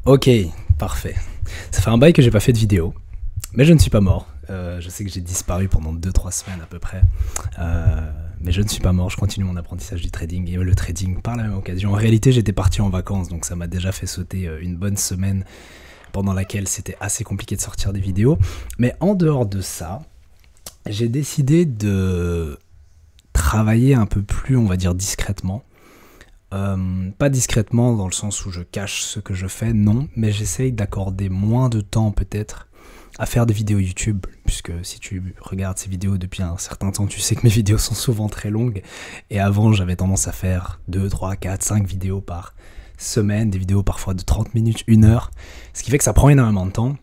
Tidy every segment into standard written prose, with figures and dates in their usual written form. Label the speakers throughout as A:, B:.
A: Ok, parfait. Ça fait un bail que j'ai pas fait de vidéo, mais je ne suis pas mort. Je sais que j'ai disparu pendant 2-3 semaines à peu près, mais je ne suis pas mort, je continue mon apprentissage du trading et le trading par la même occasion. En réalité, j'étais parti en vacances, donc ça m'a déjà fait sauter une bonne semaine pendant laquelle c'était assez compliqué de sortir des vidéos. Mais en dehors de ça, j'ai décidé de travailler un peu plus, on va dire, discrètement. Pas discrètement dans le sens où je cache ce que je fais, non, mais j'essaye d'accorder moins de temps peut-être à faire des vidéos YouTube, puisque si tu regardes ces vidéos depuis un certain temps, tu sais que mes vidéos sont souvent très longues, et avant j'avais tendance à faire 2, 3, 4, 5 vidéos par semaine, des vidéos parfois de 30 minutes, 1 heure, ce qui fait que ça prend énormément de temps.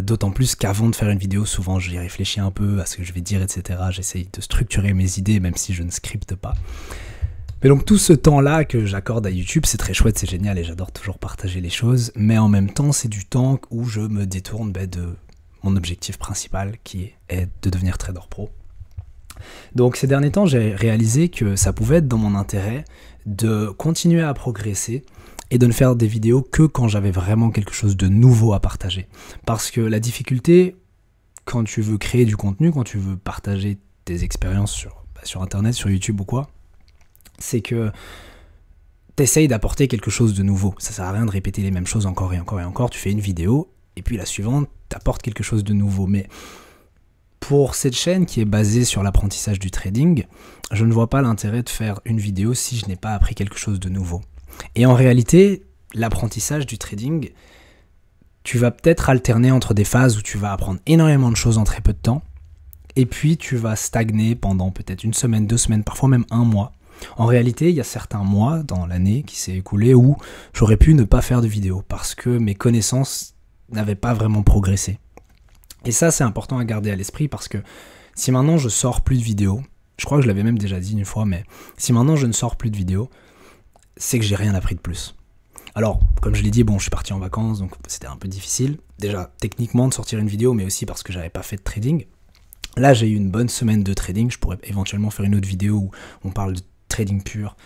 A: D'autant plus qu'avant de faire une vidéo, souvent j'y réfléchis un peu à ce que je vais dire, etc. J'essaye de structurer mes idées, même si je ne scripte pas. Mais donc tout ce temps-là que j'accorde à YouTube, c'est très chouette, c'est génial et j'adore toujours partager les choses, mais en même temps c'est du temps où je me détourne de mon objectif principal qui est de devenir trader pro. Donc ces derniers temps j'ai réalisé que ça pouvait être dans mon intérêt de continuer à progresser et de ne faire des vidéos que quand j'avais vraiment quelque chose de nouveau à partager. Parce que la difficulté, quand tu veux créer du contenu, quand tu veux partager tes expériences sur internet, sur YouTube ou quoi, c'est que t'essayes d'apporter quelque chose de nouveau. Ça sert à rien de répéter les mêmes choses encore et encore et encore. Tu fais une vidéo, et puis la suivante, t'apportes quelque chose de nouveau. Mais pour cette chaîne qui est basée sur l'apprentissage du trading, je ne vois pas l'intérêt de faire une vidéo si je n'ai pas appris quelque chose de nouveau. Et en réalité, l'apprentissage du trading, tu vas peut-être alterner entre des phases où tu vas apprendre énormément de choses en très peu de temps, et puis tu vas stagner pendant peut-être 1 semaine, 2 semaines, parfois même 1 mois. En réalité, il y a certains mois dans l'année qui s'est écoulé où j'aurais pu ne pas faire de vidéo parce que mes connaissances n'avaient pas vraiment progressé. Et ça, c'est important à garder à l'esprit parce que si maintenant je sors plus de vidéos, je crois que je l'avais même déjà dit une fois, mais si maintenant je ne sors plus de vidéos, c'est que j'ai rien appris de plus. Alors, comme je l'ai dit, bon, je suis parti en vacances, donc c'était un peu difficile. Déjà, techniquement, de sortir une vidéo, mais aussi parce que j'avais pas fait de trading. Là, j'ai eu une bonne semaine de trading. Je pourrais éventuellement faire une autre vidéo où on parle de trading pur,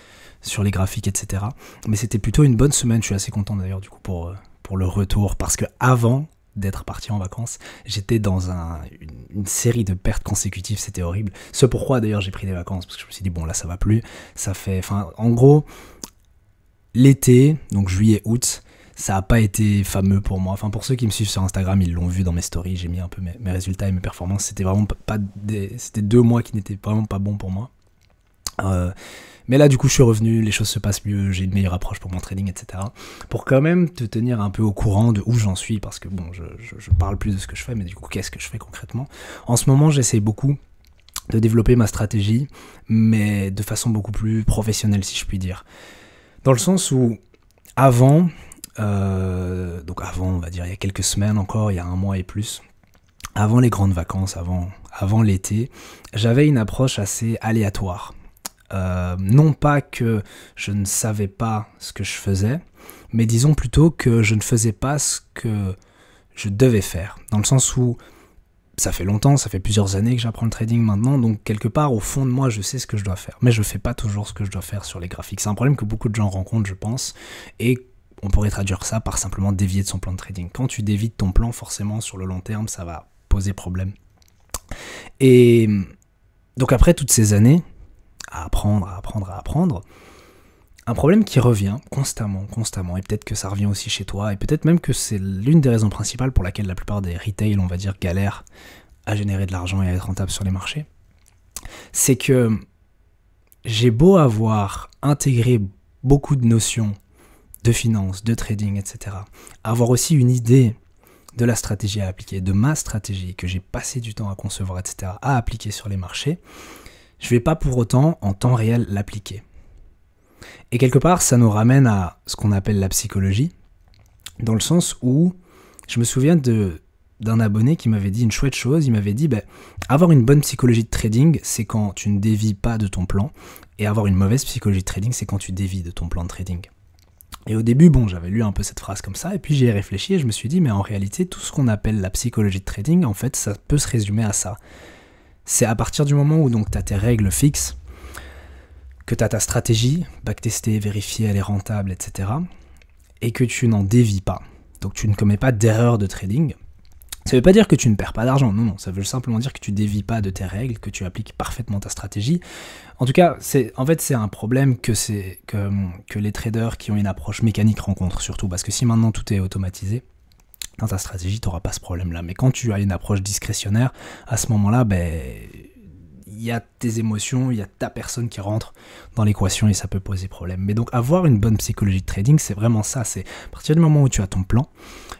A: sur les graphiques, etc. Mais c'était plutôt une bonne semaine, je suis assez content d'ailleurs du coup pour le retour, parce que avant d'être parti en vacances, j'étais dans une série de pertes consécutives, c'était horrible. Ce pourquoi d'ailleurs j'ai pris des vacances, parce que je me suis dit bon là ça va plus, ça fait, enfin en gros, l'été, donc juillet, août, ça n'a pas été fameux pour moi. Enfin, pour ceux qui me suivent sur Instagram, ils l'ont vu dans mes stories, j'ai mis un peu mes résultats et mes performances, c'était vraiment c'était 2 mois qui n'étaient vraiment pas bons pour moi. Mais là du coup je suis revenu, les choses se passent mieux, j'ai une meilleure approche pour mon trading, etc. Pour quand même te tenir un peu au courant de où j'en suis, parce que bon, je parle plus de ce que je fais, mais du coup qu'est-ce que je fais concrètement. En ce moment j'essaie beaucoup de développer ma stratégie, mais de façon beaucoup plus professionnelle si je puis dire. Dans le sens où avant, donc avant on va dire il y a quelques semaines encore, il y a 1 mois et plus, avant les grandes vacances, avant l'été, j'avais une approche assez aléatoire. Non pas que je ne savais pas ce que je faisais, mais disons plutôt que je ne faisais pas ce que je devais faire. Dans le sens où ça fait longtemps, ça fait plusieurs années que j'apprends le trading maintenant, donc quelque part au fond de moi je sais ce que je dois faire, mais je fais pas toujours ce que je dois faire sur les graphiques. C'est un problème que beaucoup de gens rencontrent, je pense, et on pourrait traduire ça par simplement dévier de son plan de trading. Quand tu dévies de ton plan, forcément sur le long terme ça va poser problème. Et donc après toutes ces années à apprendre, un problème qui revient constamment, et peut-être que ça revient aussi chez toi, et peut-être même que c'est l'une des raisons principales pour laquelle la plupart des retail, on va dire, galèrent à générer de l'argent et à être rentable sur les marchés, c'est que j'ai beau avoir intégré beaucoup de notions de finance, de trading, etc., avoir aussi une idée de la stratégie à appliquer, de ma stratégie que j'ai passé du temps à concevoir, etc., à appliquer sur les marchés, je ne vais pas pour autant, en temps réel, l'appliquer. Et quelque part, ça nous ramène à ce qu'on appelle la psychologie, dans le sens où je me souviens d'un abonné qui m'avait dit une chouette chose. Il m'avait dit, avoir une bonne psychologie de trading, c'est quand tu ne dévies pas de ton plan, et avoir une mauvaise psychologie de trading, c'est quand tu dévies de ton plan de trading. Et au début, bon, j'avais lu un peu cette phrase comme ça, et puis j'y ai réfléchi, et je me suis dit, mais en réalité, tout ce qu'on appelle la psychologie de trading, en fait, ça peut se résumer à ça. C'est à partir du moment où donc tu as tes règles fixes, que tu as ta stratégie, backtestée, vérifiée, elle est rentable, etc. et que tu n'en dévies pas, donc tu ne commets pas d'erreur de trading, ça ne veut pas dire que tu ne perds pas d'argent, non, ça veut simplement dire que tu dévies pas de tes règles, que tu appliques parfaitement ta stratégie. En tout cas, c'est un problème que les traders qui ont une approche mécanique rencontrent surtout, parce que si maintenant tout est automatisé, dans ta stratégie, tu n'auras pas ce problème-là. Mais quand tu as une approche discrétionnaire, à ce moment-là, il y a tes émotions, il y a ta personne qui rentre dans l'équation et ça peut poser problème. Mais donc avoir une bonne psychologie de trading, c'est vraiment ça. C'est à partir du moment où tu as ton plan,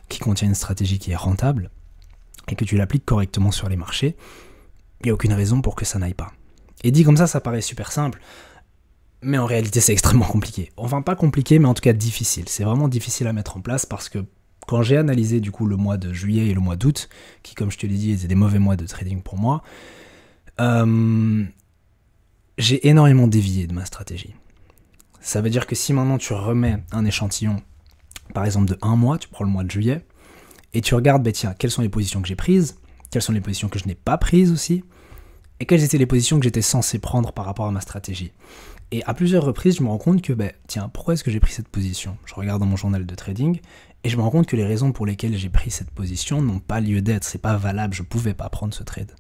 A: qui contient une stratégie qui est rentable, et que tu l'appliques correctement sur les marchés, il n'y a aucune raison pour que ça n'aille pas. Et dit comme ça paraît super simple, mais en réalité c'est extrêmement compliqué. Enfin pas compliqué, mais en tout cas difficile. C'est vraiment difficile à mettre en place parce que quand j'ai analysé du coup le mois de juillet et le mois d'août, qui comme je te l'ai dit étaient des mauvais mois de trading pour moi, j'ai énormément dévié de ma stratégie. Ça veut dire que si maintenant tu remets un échantillon, par exemple de 1 mois, tu prends le mois de juillet, et tu regardes, tiens, quelles sont les positions que j'ai prises, quelles sont les positions que je n'ai pas prises aussi, et quelles étaient les positions que j'étais censé prendre par rapport à ma stratégie. Et à plusieurs reprises, je me rends compte que, tiens, pourquoi est-ce que j'ai pris cette position? Je regarde dans mon journal de trading, et je me rends compte que les raisons pour lesquelles j'ai pris cette position n'ont pas lieu d'être, c'est pas valable, je pouvais pas prendre ce trade.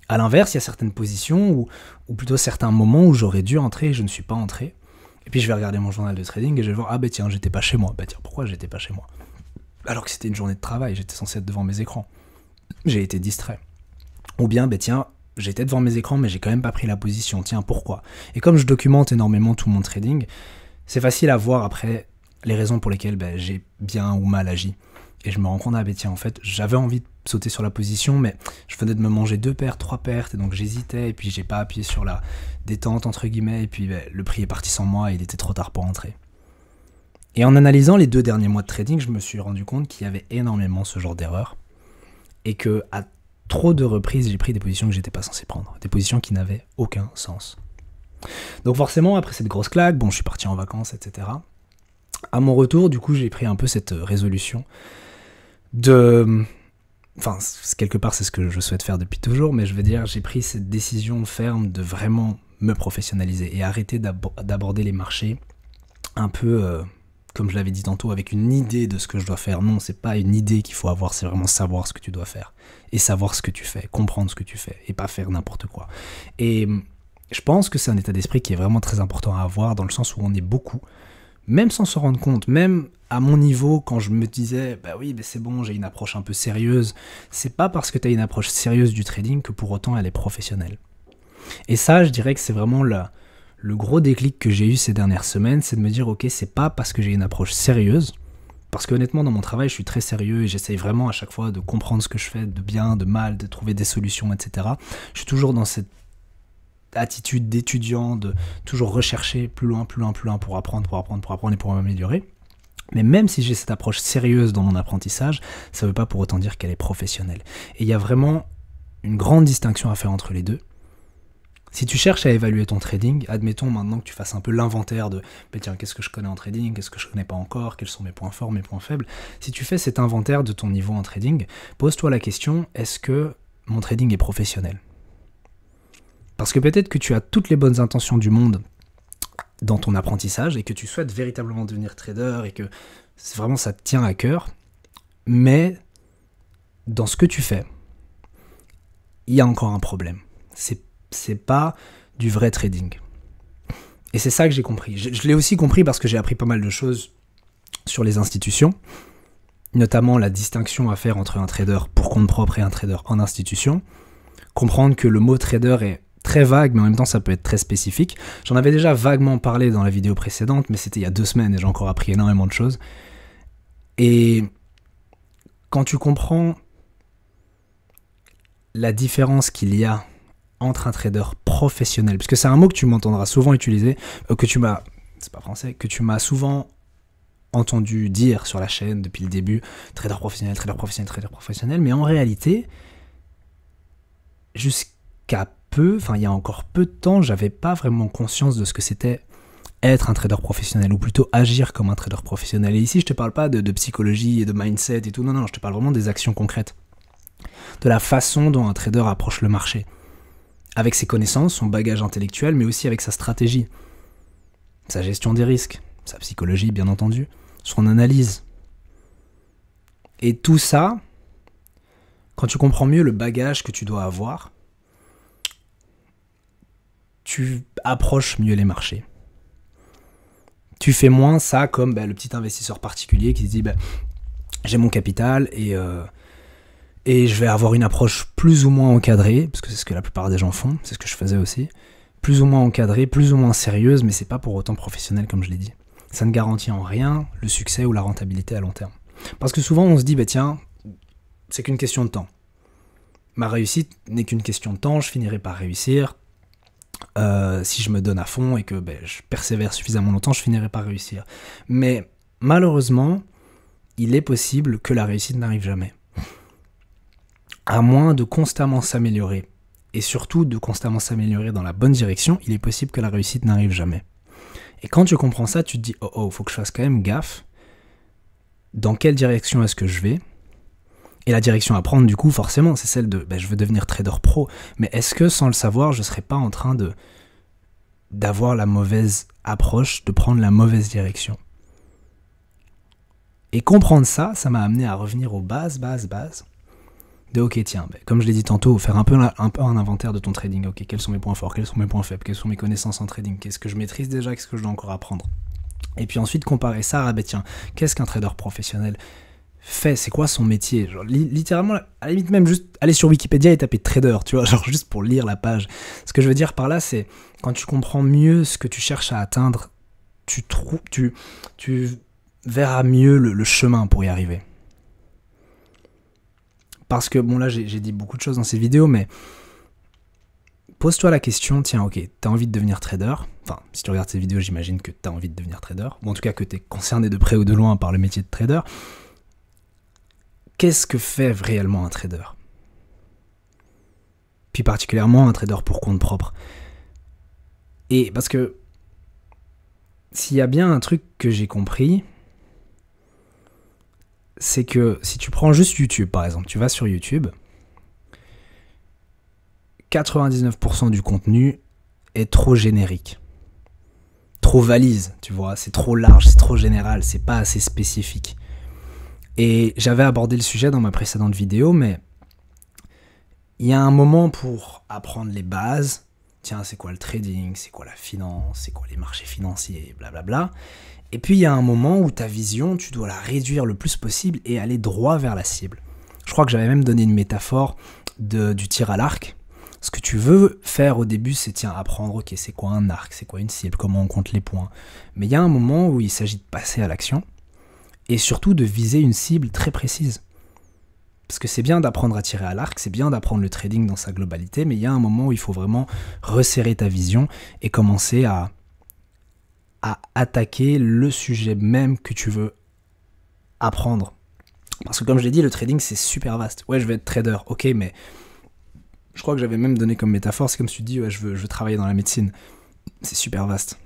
A: A l'inverse, il y a certaines positions, ou plutôt certains moments où j'aurais dû entrer et je ne suis pas entré, et puis je vais regarder mon journal de trading et je vais voir, tiens, j'étais pas chez moi. Tiens, pourquoi j'étais pas chez moi? Alors que c'était une journée de travail, j'étais censé être devant mes écrans. J'ai été distrait. Ou bien, tiens, j'étais devant mes écrans, mais j'ai quand même pas pris la position. Tiens, pourquoi? Et comme je documente énormément tout mon trading, c'est facile à voir après les raisons pour lesquelles j'ai bien ou mal agi. Et je me rends compte, tiens, en fait, j'avais envie de sauter sur la position, mais je venais de me manger 2 pertes, 3 pertes, et donc j'hésitais, et puis j'ai pas appuyé sur la détente, entre guillemets, et puis le prix est parti sans moi, et il était trop tard pour entrer. Et en analysant les 2 derniers mois de trading, je me suis rendu compte qu'il y avait énormément ce genre d'erreur, et que à trop de reprises, j'ai pris des positions que j'étais pas censé prendre, des positions qui n'avaient aucun sens. Donc forcément, après cette grosse claque, je suis parti en vacances, etc. À mon retour, du coup, j'ai pris un peu cette résolution de... Enfin, quelque part, c'est ce que je souhaite faire depuis toujours, mais je veux dire, j'ai pris cette décision ferme de vraiment me professionnaliser et arrêter d'aborder les marchés un peu... comme je l'avais dit tantôt, avec une idée de ce que je dois faire. Non, c'est pas une idée qu'il faut avoir, c'est vraiment savoir ce que tu dois faire. Et savoir ce que tu fais, comprendre ce que tu fais, et pas faire n'importe quoi. Et je pense que c'est un état d'esprit qui est vraiment très important à avoir, dans le sens où on est beaucoup, même sans se rendre compte, même à mon niveau, quand je me disais, oui, c'est bon, j'ai une approche un peu sérieuse, c'est pas parce que tu as une approche sérieuse du trading que pour autant elle est professionnelle. Et ça, je dirais que c'est vraiment le gros déclic que j'ai eu ces dernières semaines, c'est de me dire, ok, c'est pas parce que j'ai une approche sérieuse, parce qu'honnêtement, dans mon travail, je suis très sérieux et j'essaye vraiment à chaque fois de comprendre ce que je fais, de bien, de mal, de trouver des solutions, etc. Je suis toujours dans cette attitude d'étudiant, de toujours rechercher plus loin pour apprendre et pour m'améliorer. Mais même si j'ai cette approche sérieuse dans mon apprentissage, ça ne veut pas pour autant dire qu'elle est professionnelle. Et il y a vraiment une grande distinction à faire entre les deux. Si tu cherches à évaluer ton trading, admettons maintenant que tu fasses un peu l'inventaire de tiens, qu'est-ce que je connais en trading, qu'est-ce que je connais pas encore, quels sont mes points forts, mes points faibles. Si tu fais cet inventaire de ton niveau en trading, pose-toi la question, est-ce que mon trading est professionnel? Parce que peut-être que tu as toutes les bonnes intentions du monde dans ton apprentissage et que tu souhaites véritablement devenir trader et que vraiment ça te tient à cœur, mais dans ce que tu fais, il y a encore un problème. C'est pas du vrai trading. Et c'est ça que j'ai compris. Je l'ai aussi compris parce que j'ai appris pas mal de choses sur les institutions, notamment la distinction à faire entre un trader pour compte propre et un trader en institution. Comprendre que le mot trader est très vague, mais en même temps ça peut être très spécifique. J'en avais déjà vaguement parlé dans la vidéo précédente, mais c'était il y a 2 semaines et j'ai encore appris énormément de choses. Et quand tu comprends la différence qu'il y a entre un trader professionnel, parce que c'est un mot que tu m'entendras souvent utiliser, que tu m'as souvent entendu dire sur la chaîne depuis le début, trader professionnel, mais en réalité, jusqu'à il y a encore peu de temps, j'avais pas vraiment conscience de ce que c'était être un trader professionnel, ou plutôt agir comme un trader professionnel. Et ici, je te parle pas de psychologie et de mindset et tout, non, je te parle vraiment des actions concrètes, de la façon dont un trader approche le marché, avec ses connaissances, son bagage intellectuel, mais aussi avec sa stratégie, sa gestion des risques, sa psychologie bien entendu, son analyse. Et tout ça, quand tu comprends mieux le bagage que tu dois avoir, tu approches mieux les marchés. Tu fais moins ça comme le petit investisseur particulier qui se dit j'ai mon capital et je vais avoir une approche plus ou moins encadrée, parce que c'est ce que la plupart des gens font, c'est ce que je faisais aussi, plus ou moins encadrée, plus ou moins sérieuse, mais c'est pas pour autant professionnel comme je l'ai dit. Ça ne garantit en rien le succès ou la rentabilité à long terme. Parce que souvent on se dit tiens, c'est qu'une question de temps. Ma réussite n'est qu'une question de temps, je finirai par réussir. Si je me donne à fond et que je persévère suffisamment longtemps, je finirai par réussir. Mais malheureusement, il est possible que la réussite n'arrive jamais. À moins de constamment s'améliorer, et surtout de constamment s'améliorer dans la bonne direction, il est possible que la réussite n'arrive jamais. Et quand tu comprends ça, tu te dis faut que je fasse quand même gaffe. Dans quelle direction est-ce que je vais ? Et la direction à prendre, du coup, forcément, c'est celle de je veux devenir trader pro. Mais est-ce que, sans le savoir, je ne serais pas en train d'avoir la mauvaise approche, de prendre la mauvaise direction ? Et comprendre ça, ça m'a amené à revenir aux bases. De ok, tiens, comme je l'ai dit tantôt, faire un peu un inventaire de ton trading. Ok, quels sont mes points forts, quels sont mes points faibles, quelles sont mes connaissances en trading, qu'est-ce que je maîtrise déjà, qu'est-ce que je dois encore apprendre. Et puis ensuite, comparer ça à tiens, qu'est-ce qu'un trader professionnel fait, c'est quoi son métier, genre, littéralement, à la limite même juste aller sur Wikipédia et taper trader, tu vois, genre juste pour lire la page. Ce que je veux dire par là, c'est quand tu comprends mieux ce que tu cherches à atteindre, tu verras mieux le chemin pour y arriver. Parce que, là, j'ai dit beaucoup de choses dans ces vidéos, mais pose-toi la question, tiens, ok, t'as envie de devenir trader, enfin, si tu regardes ces vidéos, j'imagine que t'as envie de devenir trader, ou en tout cas que t'es concerné de près ou de loin par le métier de trader. Qu'est-ce que fait réellement un trader ? Puis particulièrement un trader pour compte propre. Et parce que s'il y a bien un truc que j'ai compris, c'est que si tu prends juste YouTube par exemple, tu vas sur YouTube, 99% du contenu est trop générique. Trop valise, tu vois, c'est trop large, c'est trop général, c'est pas assez spécifique. Et j'avais abordé le sujet dans ma précédente vidéo, mais il y a un moment pour apprendre les bases. Tiens, c'est quoi le trading, c'est quoi la finance, c'est quoi les marchés financiers, blablabla. Et puis il y a un moment où ta vision, tu dois la réduire le plus possible et aller droit vers la cible. Je crois que j'avais même donné une métaphore du tir à l'arc. Ce que tu veux faire au début, c'est apprendre, ok, c'est quoi un arc, c'est quoi une cible, comment on compte les points. Mais il y a un moment où il s'agit de passer à l'action. Et surtout de viser une cible très précise. Parce que c'est bien d'apprendre à tirer à l'arc, c'est bien d'apprendre le trading dans sa globalité, mais il y a un moment où il faut vraiment resserrer ta vision et commencer à attaquer le sujet même que tu veux apprendre. Parce que comme je l'ai dit, le trading c'est super vaste. Ouais, je vais être trader, ok, mais je crois que j'avais même donné comme métaphore, c'est comme si tu dis, ouais, je veux travailler dans la médecine. C'est super vaste.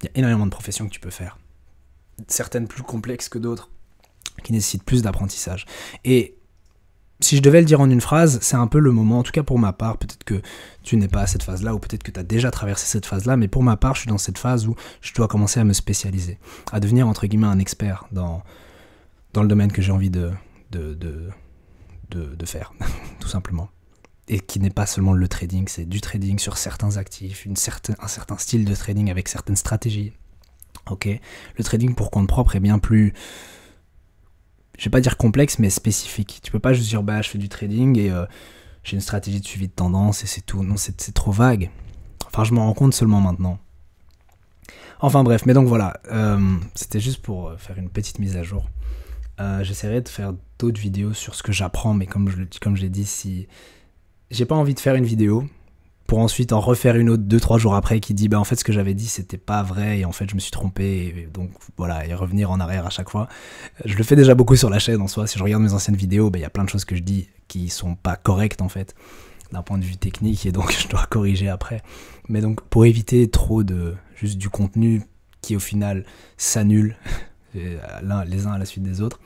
A: Il y a énormément de professions que tu peux faire. Certaines plus complexes que d'autres, qui nécessitent plus d'apprentissage. Et si je devais le dire en une phrase, c'est un peu le moment, en tout cas pour ma part, peut-être que tu n'es pas à cette phase-là, ou peut-être que tu as déjà traversé cette phase-là, mais pour ma part, je suis dans cette phase où je dois commencer à me spécialiser, à devenir, entre guillemets, un expert dans le domaine que j'ai envie de faire, tout simplement. Et qui n'est pas seulement le trading, c'est du trading sur certains actifs, un certain style de trading avec certaines stratégies. Ok, le trading pour compte propre est bien plus, je vais pas dire complexe, mais spécifique. Tu peux pas juste dire je fais du trading et j'ai une stratégie de suivi de tendance et c'est tout. Non, c'est trop vague. Enfin, je m'en rends compte seulement maintenant. Enfin bref, mais donc voilà, c'était juste pour faire une petite mise à jour. J'essaierai de faire d'autres vidéos sur ce que j'apprends, mais comme je l'ai dit, si j'ai pas envie de faire une vidéo pour ensuite en refaire une autre 2-3 jours après qui dit en fait ce que j'avais dit c'était pas vrai et en fait je me suis trompé et donc voilà, et revenir en arrière à chaque fois. Je le fais déjà beaucoup sur la chaîne en soi. Si je regarde mes anciennes vidéos, y a plein de choses que je dis qui sont pas correctes en fait d'un point de vue technique et donc je dois corriger après. Mais donc pour éviter trop de juste du contenu qui au final s'annule les uns à la suite des autres,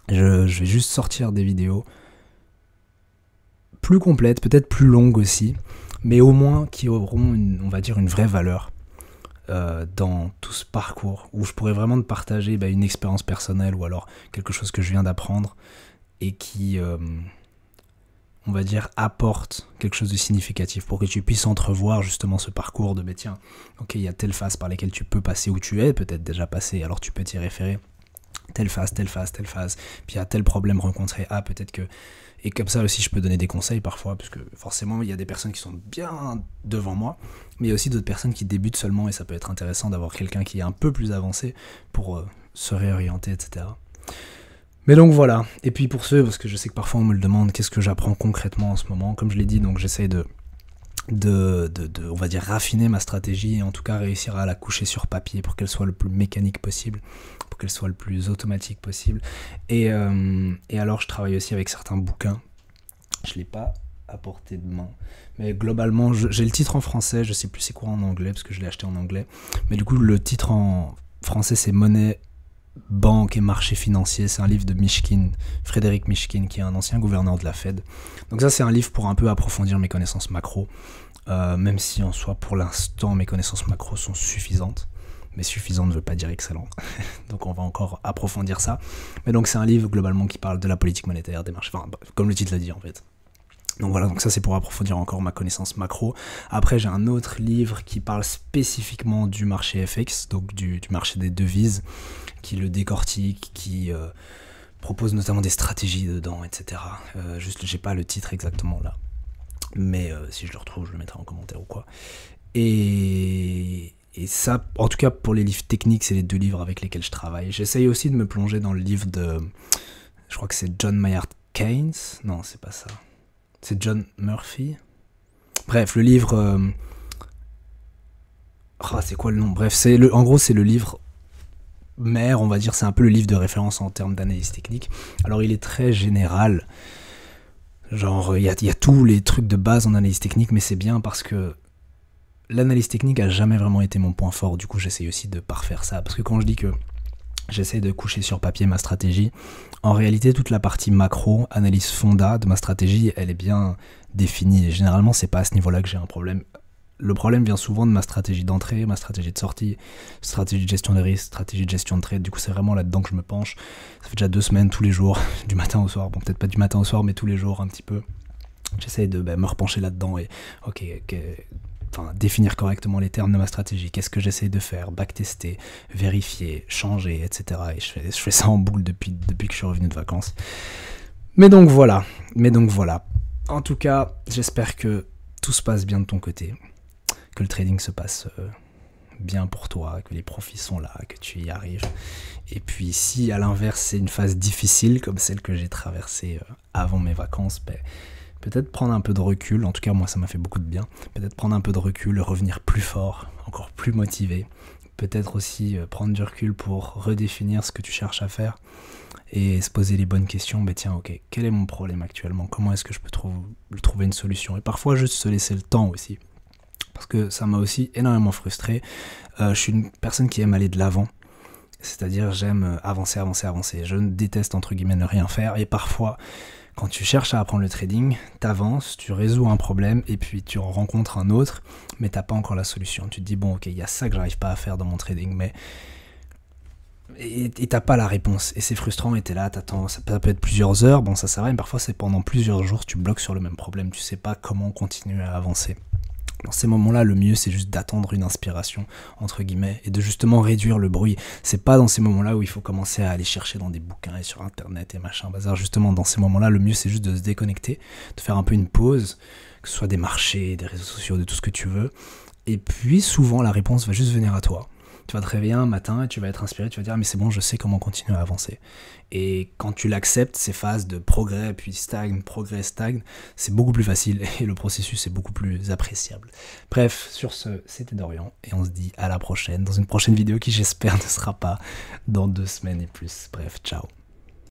A: je vais juste sortir des vidéos plus complètes, peut-être plus longues aussi, mais au moins qui auront on va dire une vraie valeur. dans tout ce parcours, où je pourrais vraiment te partager une expérience personnelle ou alors quelque chose que je viens d'apprendre et qui, on va dire, apporte quelque chose de significatif pour que tu puisses entrevoir justement ce parcours de tiens, ok, il y a telle phase par laquelle tu peux passer où tu es peut-être déjà passé, alors tu peux t'y référer, telle phase, telle phase, telle phase, puis il y a tel problème rencontré, peut-être que... Et comme ça aussi, je peux donner des conseils parfois, parce que forcément, il y a des personnes qui sont bien devant moi, mais il y a aussi d'autres personnes qui débutent seulement, et ça peut être intéressant d'avoir quelqu'un qui est un peu plus avancé pour se réorienter, etc. Mais donc voilà. Et puis pour ceux, parce que je sais que parfois on me le demande, qu'est-ce que j'apprends concrètement en ce moment? Comme je l'ai dit, donc j'essaie de on va dire, raffiner ma stratégie, et en tout cas réussir à la coucher sur papier pour qu'elle soit le plus mécanique possible, pour qu'elle soit le plus automatique possible. Et alors je travaille aussi avec certains bouquins. Je ne l'ai pas à portée de main, mais globalement j'ai le titre en français, je sais plus c'est quoi en anglais parce que je l'ai acheté en anglais, mais du coup le titre en français c'est Monnaie, banque et marché financier. C'est un livre de Mishkin, Frédéric Mishkin, qui est un ancien gouverneur de la Fed. Donc ça c'est un livre pour un peu approfondir mes connaissances macro, même si en soi pour l'instant mes connaissances macro sont suffisantes, mais suffisant ne veut pas dire excellent. Donc on va encore approfondir ça. Mais donc c'est un livre globalement qui parle de la politique monétaire, des marchés, enfin, comme le titre le dit en fait. Donc voilà, donc ça c'est pour approfondir encore ma connaissance macro. Après j'ai un autre livre qui parle spécifiquement du marché FX, donc du marché des devises, qui le décortique, qui propose notamment des stratégies dedans, etc. Juste j'ai pas le titre exactement là, mais si je le retrouve je le mettrai en commentaire ou quoi. Et ça, en tout cas pour les livres techniques, c'est les deux livres avec lesquels je travaille. J'essaye aussi de me plonger dans le livre de, je crois que c'est John Maynard Keynes, non c'est pas ça, c'est John Murphy. Bref, le livre, c'est quoi le nom? Bref, en gros c'est le livre mère, on va dire, c'est un peu le livre de référence en termes d'analyse technique. Alors il est très général, genre il y a tous les trucs de base en analyse technique, mais c'est bien parce que l'analyse technique a jamais vraiment été mon point fort. Du coup j'essaye aussi de parfaire ça, parce que quand je dis que j'essaie de coucher sur papier ma stratégie, en réalité toute la partie macro, analyse fonda de ma stratégie, elle est bien définie, et généralement c'est pas à ce niveau là que j'ai un problème. Le problème vient souvent de ma stratégie d'entrée, ma stratégie de sortie, stratégie de gestion de risque, stratégie de gestion de trade. Du coup c'est vraiment là-dedans que je me penche. Ça fait déjà 2 semaines tous les jours, du matin au soir, bon peut-être pas du matin au soir mais tous les jours un petit peu. J'essaie de me repencher là-dedans et définir correctement les termes de ma stratégie, qu'est-ce que j'essaie de faire, backtester, vérifier, changer, etc. Et je fais ça en boucle depuis que je suis revenu de vacances. Mais donc voilà. En tout cas, j'espère que tout se passe bien de ton côté, que le trading se passe bien pour toi, que les profits sont là, que tu y arrives. Et puis si à l'inverse c'est une phase difficile comme celle que j'ai traversée avant mes vacances, peut-être prendre un peu de recul, en tout cas moi ça m'a fait beaucoup de bien, peut-être prendre un peu de recul, revenir plus fort, encore plus motivé, peut-être aussi prendre du recul pour redéfinir ce que tu cherches à faire et se poser les bonnes questions. Tiens, ok, quel est mon problème actuellement, comment est-ce que je peux trouver une solution, et parfois juste se laisser le temps aussi, parce que ça m'a aussi énormément frustré. Je suis une personne qui aime aller de l'avant, c'est-à-dire j'aime avancer, je déteste entre guillemets ne rien faire, et parfois quand tu cherches à apprendre le trading, t'avances, tu résous un problème et puis tu en rencontres un autre, mais t'as pas encore la solution. Tu te dis bon ok, il y a ça que j'arrive pas à faire dans mon trading, mais et t'as pas la réponse, et c'est frustrant, et t'es là, t'attends, ça peut être plusieurs heures, bon ça va, mais parfois c'est pendant plusieurs jours, tu bloques sur le même problème, tu sais pas comment continuer à avancer. Dans ces moments-là, le mieux c'est juste d'attendre une inspiration, entre guillemets, et de justement réduire le bruit. C'est pas dans ces moments-là où il faut commencer à aller chercher dans des bouquins et sur internet et machin bazar. Justement, dans ces moments-là, le mieux c'est juste de se déconnecter, de faire un peu une pause, que ce soit des marchés, des réseaux sociaux, de tout ce que tu veux. Et puis souvent la réponse va juste venir à toi. Tu vas te réveiller un matin et tu vas être inspiré, tu vas dire mais c'est bon, je sais comment continuer à avancer. Et quand tu l'acceptes, ces phases de progrès puis stagne, c'est beaucoup plus facile et le processus est beaucoup plus appréciable. Bref, sur ce, c'était Dorian et on se dit à la prochaine, dans une prochaine vidéo qui j'espère ne sera pas dans 2 semaines et plus. Bref, ciao.